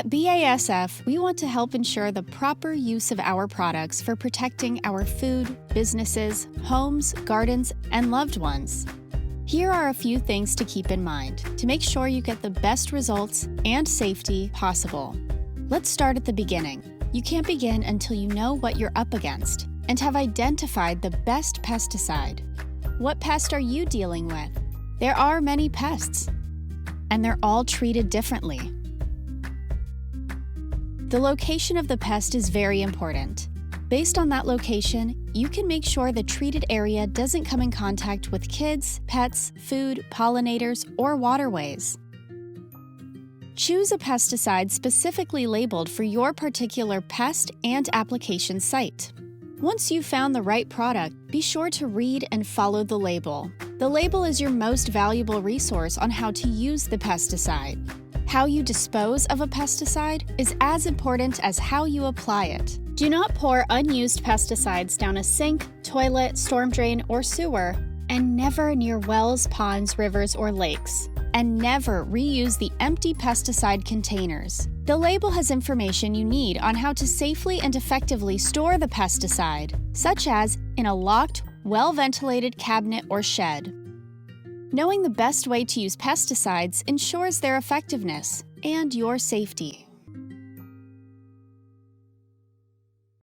At BASF, we want to help ensure the proper use of our products for protecting our food, businesses, homes, gardens, and loved ones. Here are a few things to keep in mind to make sure you get the best results and safety possible. Let's start at the beginning. You can't begin until you know what you're up against and have identified the best pesticide. What pest are you dealing with? There are many pests, and they're all treated differently. The location of the pest is very important. Based on that location, you can make sure the treated area doesn't come in contact with kids, pets, food, pollinators, or waterways. Choose a pesticide specifically labeled for your particular pest and application site. Once you've found the right product, be sure to read and follow the label. The label is your most valuable resource on how to use the pesticide. How you dispose of a pesticide is as important as how you apply it. Do not pour unused pesticides down a sink, toilet, storm drain, or sewer, and never near wells, ponds, rivers, or lakes. And never reuse the empty pesticide containers. The label has information you need on how to safely and effectively store the pesticide, such as in a locked, well-ventilated cabinet or shed. Knowing the best way to use pesticides ensures their effectiveness and your safety.